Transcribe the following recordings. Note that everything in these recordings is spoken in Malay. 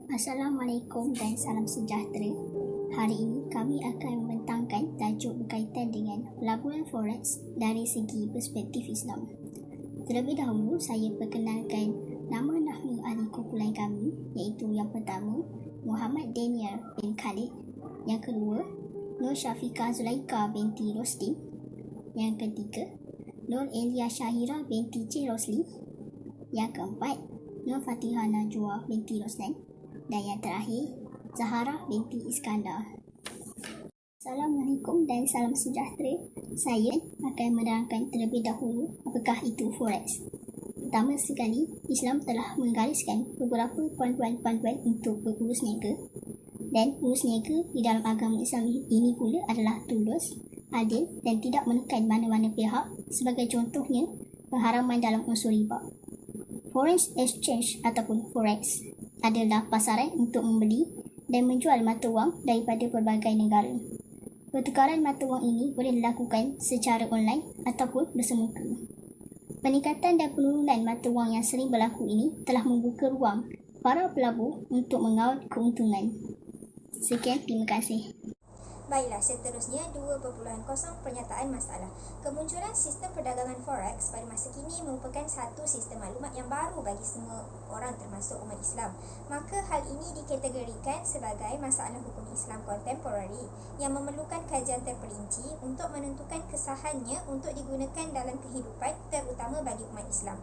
Assalamualaikum dan salam sejahtera. Hari ini kami akan membentangkan tajuk berkaitan dengan pelaburan forex dari segi perspektif Islam. Terlebih dahulu, saya perkenalkan nama nahnu ahli kumpulan kami, iaitu yang pertama, Muhammad Daniel bin Khalid. Yang kedua, Nur Syafiqah Zulaika binti Rosli. Yang ketiga, Nur Elia Syahira binti C. Rosli. Yang keempat, Nur Fatihah Najwa binti Roslan. Dan yang terakhir, Zahara binti Iskandar. Assalamualaikum dan salam sejahtera. Saya akan menerangkan terlebih dahulu apakah itu forex. Pertama sekali, Islam telah menggariskan beberapa panduan-panduan untuk berurus niaga. Dan urus niaga di dalam agama Islam ini pula adalah tulus, adil dan tidak menekan mana-mana pihak. Sebagai contohnya, pengharaman dalam unsur riba. Foreign exchange ataupun forex adalah pasaran untuk membeli dan menjual mata wang daripada pelbagai negara. Pertukaran mata wang ini boleh dilakukan secara online ataupun bersemuka. Peningkatan dan penurunan mata wang yang sering berlaku ini telah membuka ruang para pelabur untuk mengawal keuntungan. Sekian, terima kasih. Baiklah, seterusnya 2.0 pernyataan masalah. Kemunculan sistem perdagangan forex pada masa kini merupakan satu sistem maklumat yang baru bagi semua orang termasuk umat Islam. Maka hal ini dikategorikan sebagai masalah hukum Islam kontemporari yang memerlukan kajian terperinci untuk menentukan kesahannya untuk digunakan dalam kehidupan terutama bagi umat Islam.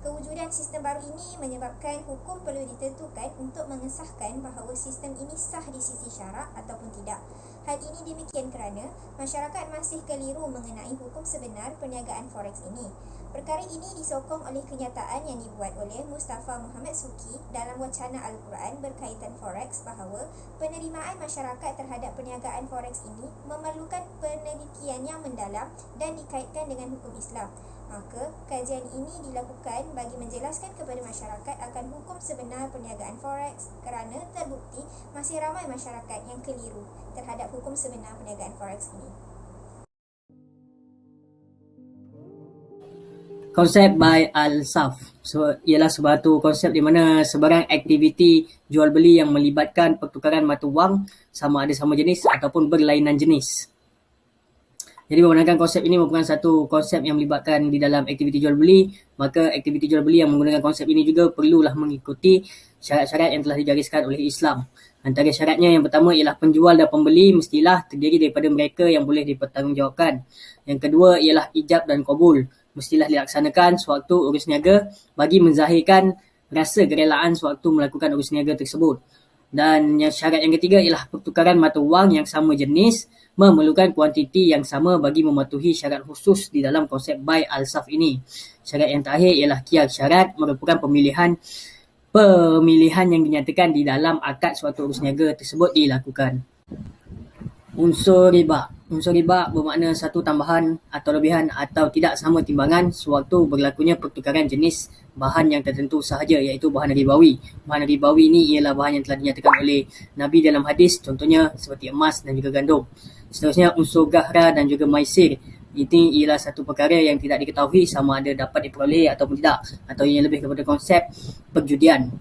Kewujudan sistem baru ini menyebabkan hukum perlu ditentukan untuk mengesahkan bahawa sistem ini sah di sisi syarak ataupun tidak. Hal ini demikian kerana masyarakat masih keliru mengenai hukum sebenar perniagaan forex ini. Perkara ini disokong oleh kenyataan yang dibuat oleh Mustafa Muhammad Suki dalam wacana Al-Quran berkaitan forex bahawa penerimaan masyarakat terhadap perniagaan forex ini memerlukan penelitian yang mendalam dan dikaitkan dengan hukum Islam. Maka, kajian ini dilakukan bagi menjelaskan kepada masyarakat akan hukum sebenar perniagaan forex kerana terbukti masih ramai masyarakat yang keliru terhadap hukum sebenar perniagaan forex ini. Konsep buy al-saf ialah sebuah konsep di mana sebarang aktiviti jual beli yang melibatkan pertukaran mata wang sama ada sama jenis ataupun berlainan jenis. Jadi membenarkan konsep ini merupakan satu konsep yang melibatkan di dalam aktiviti jual beli, maka aktiviti jual beli yang menggunakan konsep ini juga perlulah mengikuti syarat-syarat yang telah digariskan oleh Islam. Antara syaratnya yang pertama ialah penjual dan pembeli mestilah terdiri daripada mereka yang boleh dipertanggungjawabkan. Yang kedua ialah ijab dan qabul, mestilah dilaksanakan sewaktu urus niaga bagi menzahirkan rasa kerelaan sewaktu melakukan urus niaga tersebut. Dan syarat yang ketiga ialah pertukaran mata wang yang sama jenis memerlukan kuantiti yang sama bagi mematuhi syarat khusus di dalam konsep buy al-saf ini. Syarat yang terakhir ialah qiyar syarat merupakan pemilihan yang dinyatakan di dalam akad suatu urus niaga tersebut dilakukan. Unsur riba. Unsur riba bermakna satu tambahan atau lebihan atau tidak sama timbangan sewaktu berlakunya pertukaran jenis bahan yang tertentu sahaja, iaitu bahan ribawi. Bahan ribawi ini ialah bahan yang telah dinyatakan oleh Nabi dalam hadis, contohnya seperti emas dan juga gandum. Seterusnya unsur gahra dan juga maisir. Ini ialah satu perkara yang tidak diketahui sama ada dapat diperoleh ataupun tidak, atau yang lebih kepada konsep perjudian.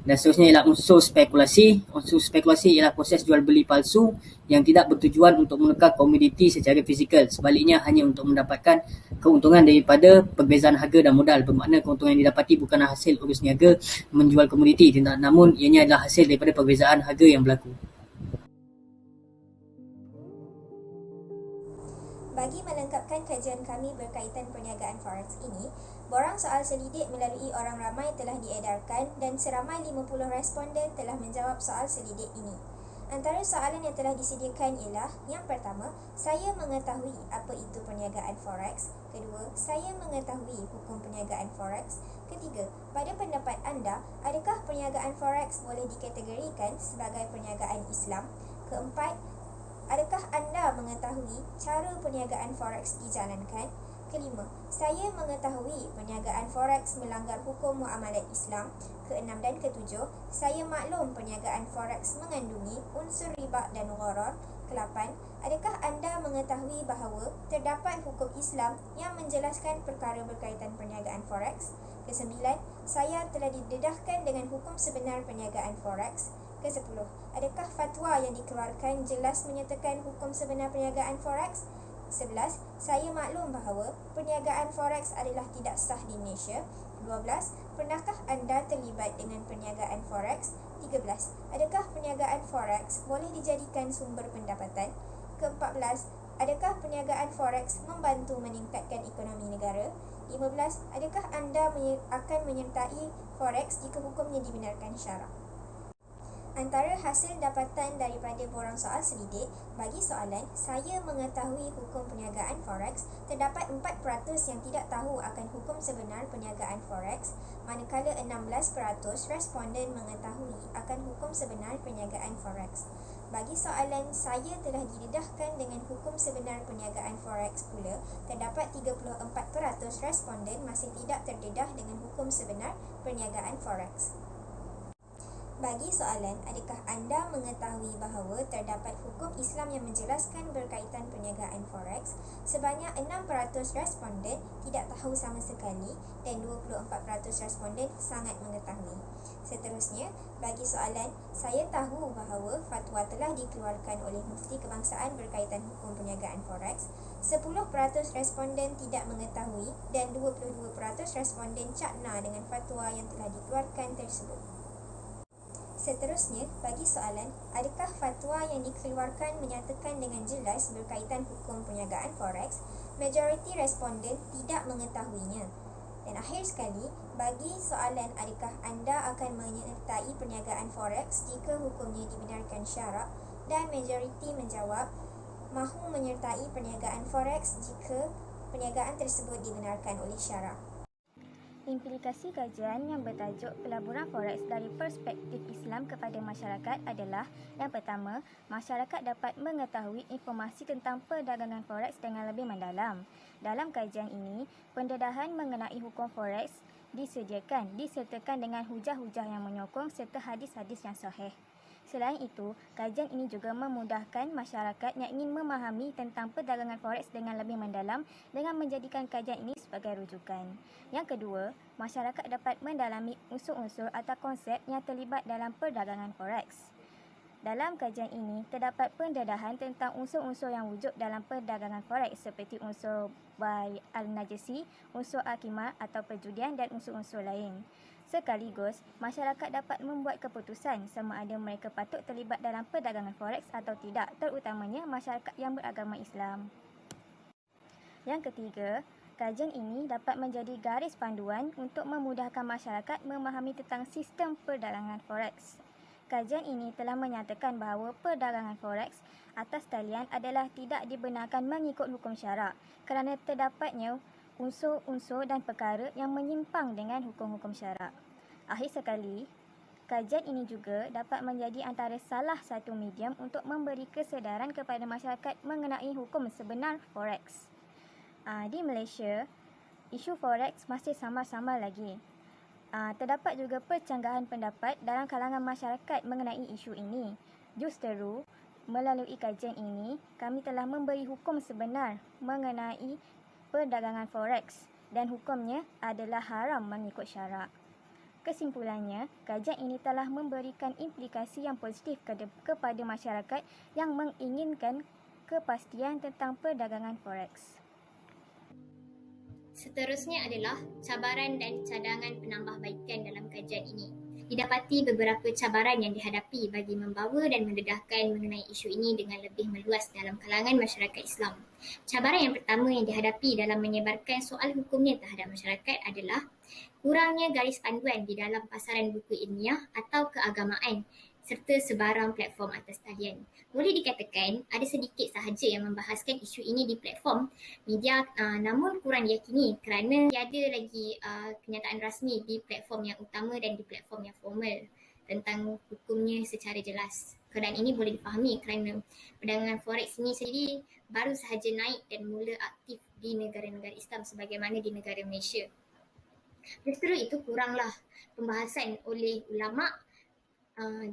Dan seterusnya ialah unsur spekulasi. Unsur spekulasi ialah proses jual beli palsu yang tidak bertujuan untuk menukar komoditi secara fizikal. Sebaliknya hanya untuk mendapatkan keuntungan daripada perbezaan harga dan modal. Bermakna keuntungan yang didapati bukanlah hasil urus niaga menjual komoditi, namun ianya adalah hasil daripada perbezaan harga yang berlaku. Bagi melengkapkan kajian kami berkaitan perniagaan forex ini, borang soal selidik melalui orang ramai telah diedarkan dan seramai 50 responden telah menjawab soal selidik ini. Antara soalan yang telah disediakan ialah: yang pertama, saya mengetahui apa itu perniagaan forex. Kedua, saya mengetahui hukum perniagaan forex. Ketiga, pada pendapat anda, adakah perniagaan forex boleh dikategorikan sebagai perniagaan Islam? Keempat, adakah anda mengetahui cara perniagaan forex dijalankan? Kelima, saya mengetahui perniagaan forex melanggar hukum muamalat Islam. Keenam dan ketujuh, saya maklum perniagaan forex mengandungi unsur riba dan gharar. Kelapan, adakah anda mengetahui bahawa terdapat hukum Islam yang menjelaskan perkara berkaitan perniagaan forex? Kesembilan, saya telah didedahkan dengan hukum sebenar perniagaan forex. Kesepuluh, adakah fatwa yang dikeluarkan jelas menyatakan hukum sebenar perniagaan forex? 11. Saya maklum bahawa perniagaan forex adalah tidak sah di Malaysia. 12. Pernahkah anda terlibat dengan perniagaan forex? 13. Adakah perniagaan forex boleh dijadikan sumber pendapatan? Ke-14. Adakah perniagaan forex membantu meningkatkan ekonomi negara? 15. Adakah anda akan menyertai forex jika hukumnya dibenarkan syarak? Antara hasil dapatan daripada borang soal selidik, bagi soalan, saya mengetahui hukum perniagaan forex, terdapat 4% yang tidak tahu akan hukum sebenar perniagaan forex, manakala 16% responden mengetahui akan hukum sebenar perniagaan forex. Bagi soalan, saya telah didedahkan dengan hukum sebenar perniagaan forex pula, terdapat 34% responden masih tidak terdedah dengan hukum sebenar perniagaan forex. Bagi soalan, adakah anda mengetahui bahawa terdapat hukum Islam yang menjelaskan berkaitan perniagaan forex? Sebanyak 6% responden tidak tahu sama sekali dan 24% responden sangat mengetahui. Seterusnya, bagi soalan, saya tahu bahawa fatwa telah dikeluarkan oleh Mufti Kebangsaan berkaitan hukum perniagaan forex. 10% responden tidak mengetahui dan 22% responden cakna dengan fatwa yang telah dikeluarkan tersebut. Seterusnya, bagi soalan, adakah fatwa yang dikeluarkan menyatakan dengan jelas berkaitan hukum perniagaan forex? Majoriti responden tidak mengetahuinya. Dan akhir sekali, bagi soalan adakah anda akan menyertai perniagaan forex jika hukumnya dibenarkan syarak, dan majoriti menjawab mahu menyertai perniagaan forex jika perniagaan tersebut dibenarkan oleh syarak. Implikasi kajian yang bertajuk Pelaburan Forex dari perspektif Islam kepada masyarakat adalah: yang pertama, masyarakat dapat mengetahui informasi tentang perdagangan forex dengan lebih mendalam. Dalam kajian ini, pendedahan mengenai hukum forex disertakan dengan hujah-hujah yang menyokong serta hadis-hadis yang sahih. Selain itu, kajian ini juga memudahkan masyarakat yang ingin memahami tentang perdagangan forex dengan lebih mendalam dengan menjadikan kajian ini sebagai rujukan. Yang kedua, masyarakat dapat mendalami unsur-unsur atau konsep yang terlibat dalam perdagangan forex. Dalam kajian ini, terdapat pendedahan tentang unsur-unsur yang wujud dalam perdagangan forex seperti unsur bai al-najasi, unsur al-qimar atau perjudian dan unsur-unsur lain. Sekaligus, masyarakat dapat membuat keputusan sama ada mereka patut terlibat dalam perdagangan forex atau tidak, terutamanya masyarakat yang beragama Islam. Yang ketiga, kajian ini dapat menjadi garis panduan untuk memudahkan masyarakat memahami tentang sistem perdagangan forex. Kajian ini telah menyatakan bahawa perdagangan forex atas talian adalah tidak dibenarkan mengikut hukum syarak kerana terdapatnya unsur-unsur dan perkara yang menyimpang dengan hukum-hukum syarak. Akhir sekali, kajian ini juga dapat menjadi antara salah satu medium untuk memberi kesedaran kepada masyarakat mengenai hukum sebenar forex. Di Malaysia, isu forex masih samar-samar lagi. Terdapat juga percanggahan pendapat dalam kalangan masyarakat mengenai isu ini. Justeru, melalui kajian ini, kami telah memberi hukum sebenar mengenai perdagangan forex dan hukumnya adalah haram mengikut syarak. Kesimpulannya, kajian ini telah memberikan implikasi yang positif kepada masyarakat yang menginginkan kepastian tentang perdagangan forex. Seterusnya adalah cabaran dan cadangan penambahbaikan dalam kajian ini. Didapati beberapa cabaran yang dihadapi bagi membawa dan mendedahkan mengenai isu ini dengan lebih meluas dalam kalangan masyarakat Islam. Cabaran yang pertama yang dihadapi dalam menyebarkan soal hukumnya terhadap masyarakat adalah kurangnya garis panduan di dalam pasaran buku ilmiah atau keagamaan serta sebarang platform atas talian. Boleh dikatakan ada sedikit sahaja yang membahaskan isu ini di platform media, namun kurang diyakini kerana tiada lagi kenyataan rasmi di platform yang utama dan di platform yang formal tentang hukumnya secara jelas. Keadaan ini boleh difahami kerana perdagangan forex ini sendiri baru sahaja naik dan mula aktif di negara-negara Islam sebagaimana di negara Malaysia. Justru itu kuranglah pembahasan oleh ulama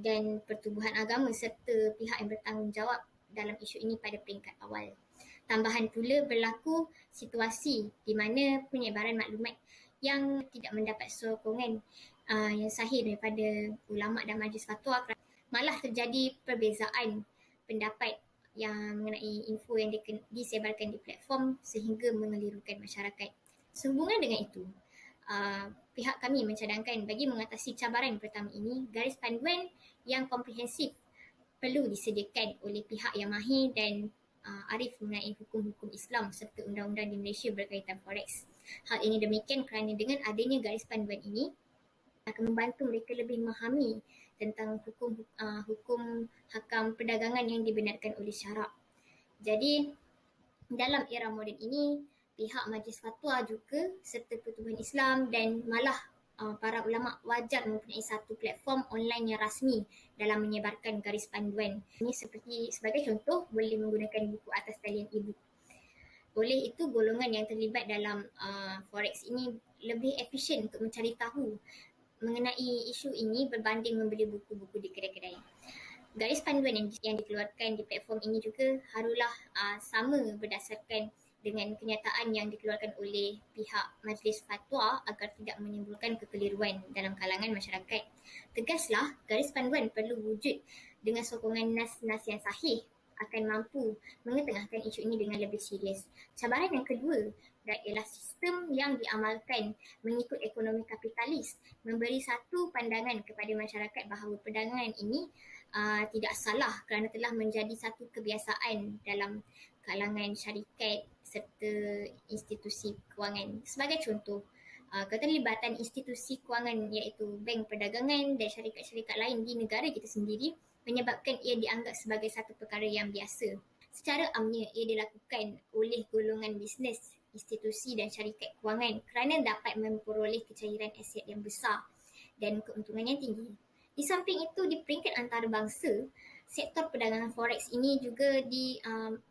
dan pertubuhan agama serta pihak yang bertanggungjawab dalam isu ini pada peringkat awal. Tambahan pula berlaku situasi di mana penyebaran maklumat yang tidak mendapat sokongan yang sahih daripada ulama dan majlis fatwa. Malah terjadi perbezaan pendapat yang mengenai info yang disebarkan di platform sehingga mengelirukan masyarakat. Sehubungan dengan itu, pihak kami mencadangkan bagi mengatasi cabaran pertama ini, garis panduan yang komprehensif perlu disediakan oleh pihak yang mahir dan arif mengenai hukum-hukum Islam serta undang-undang di Malaysia berkaitan forex. Hal ini demikian kerana dengan adanya garis panduan ini akan membantu mereka lebih memahami tentang hukum hakam perdagangan yang dibenarkan oleh syarak. Jadi dalam era moden ini, pihak Majlis Fatwa juga serta Pertubuhan Islam dan malah para ulama wajar mempunyai satu platform online yang rasmi dalam menyebarkan garis panduan. Ini sebagai contoh boleh menggunakan buku atas talian e-book. Oleh itu, golongan yang terlibat dalam forex ini lebih efisien untuk mencari tahu mengenai isu ini berbanding membeli buku-buku di kedai-kedai. Garis panduan yang dikeluarkan di platform ini juga haruslah sama berdasarkan dengan kenyataan yang dikeluarkan oleh pihak Majlis Fatwa agar tidak menimbulkan kekeliruan dalam kalangan masyarakat. Tegaslah, garis panduan perlu wujud dengan sokongan nas-nas yang sahih akan mampu mengetengahkan isu ini dengan lebih serius. Cabaran yang kedua ialah sistem yang diamalkan mengikut ekonomi kapitalis memberi satu pandangan kepada masyarakat bahawa perdagangan ini tidak salah kerana telah menjadi satu kebiasaan dalam kalangan syarikat serta institusi kewangan. Sebagai contoh, keterlibatan institusi kewangan iaitu bank perdagangan dan syarikat-syarikat lain di negara kita sendiri menyebabkan ia dianggap sebagai satu perkara yang biasa. Secara amnya ia dilakukan oleh golongan bisnes, institusi dan syarikat kewangan kerana dapat memperoleh kecairan aset yang besar dan keuntungan yang tinggi. Di samping itu, di peringkat antarabangsa, sektor perdagangan forex ini juga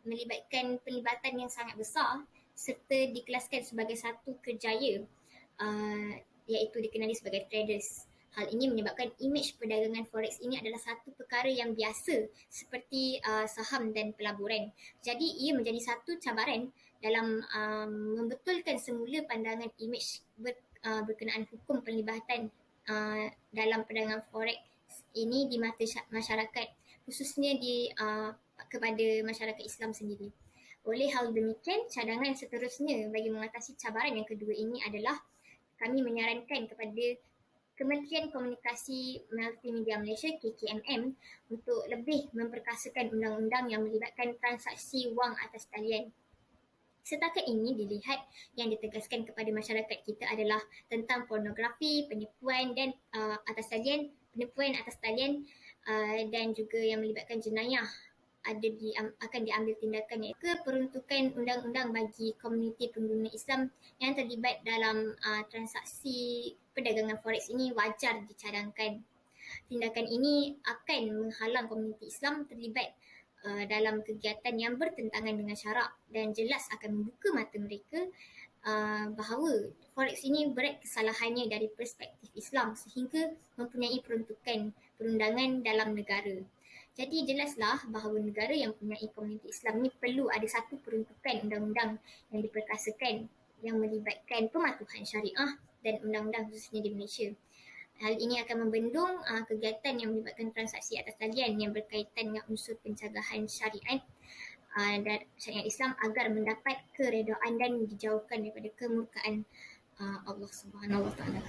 melibatkan pelibatan yang sangat besar serta dikelaskan sebagai satu kerjaya iaitu dikenali sebagai traders. Hal ini menyebabkan imej perdagangan forex ini adalah satu perkara yang biasa seperti saham dan pelaburan. Jadi ia menjadi satu cabaran dalam membetulkan semula pandangan imej berkenaan hukum pelibatan dalam perdagangan forex ini di mata masyarakat, khususnya kepada masyarakat Islam sendiri. Oleh hal demikian, cadangan seterusnya bagi mengatasi cabaran yang kedua ini adalah kami menyarankan kepada Kementerian Komunikasi Multimedia Malaysia KKMM untuk lebih memperkasakan undang-undang yang melibatkan transaksi wang atas talian. Setakat ini dilihat yang ditegaskan kepada masyarakat kita adalah tentang pornografi, penipuan dan penipuan atas talian dan juga yang melibatkan jenayah akan diambil tindakan iaitu keperuntukan undang-undang bagi komuniti pengguna Islam yang terlibat dalam transaksi perdagangan forex ini wajar dicadangkan. Tindakan ini akan menghalang komuniti Islam terlibat dalam kegiatan yang bertentangan dengan syarak dan jelas akan membuka mata mereka bahawa forex ini berat kesalahannya dari perspektif Islam sehingga mempunyai peruntukan perundangan dalam negara. Jadi jelaslah bahawa negara yang mempunyai komuniti Islam ini perlu ada satu peruntukan undang-undang yang diperkasakan yang melibatkan pematuhan syariah dan undang-undang khususnya di Malaysia. Hal ini akan membendung kegiatan yang melibatkan transaksi atas talian yang berkaitan dengan unsur pencegahan syariat dan syariat Islam agar mendapat keredaan dan dijauhkan daripada kemurkaan Allah Subhanahu Wa Taala.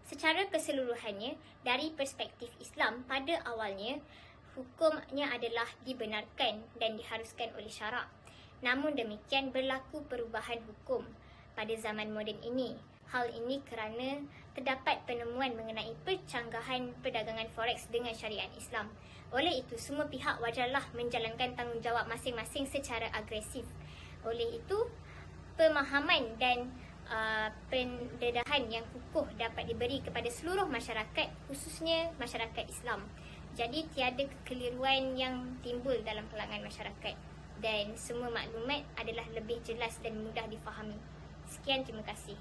Secara keseluruhannya, dari perspektif Islam pada awalnya, hukumnya adalah dibenarkan dan diharuskan oleh syarak. Namun demikian berlaku perubahan hukum pada zaman moden ini. Hal ini kerana terdapat penemuan mengenai percanggahan perdagangan forex dengan syariat Islam. Oleh itu, semua pihak wajarlah menjalankan tanggungjawab masing-masing secara agresif. Oleh itu, pemahaman dan pendedahan yang kukuh dapat diberi kepada seluruh masyarakat, khususnya masyarakat Islam. Jadi tiada kekeliruan yang timbul dalam kalangan masyarakat dan semua maklumat adalah lebih jelas dan mudah difahami. Sekian, terima kasih.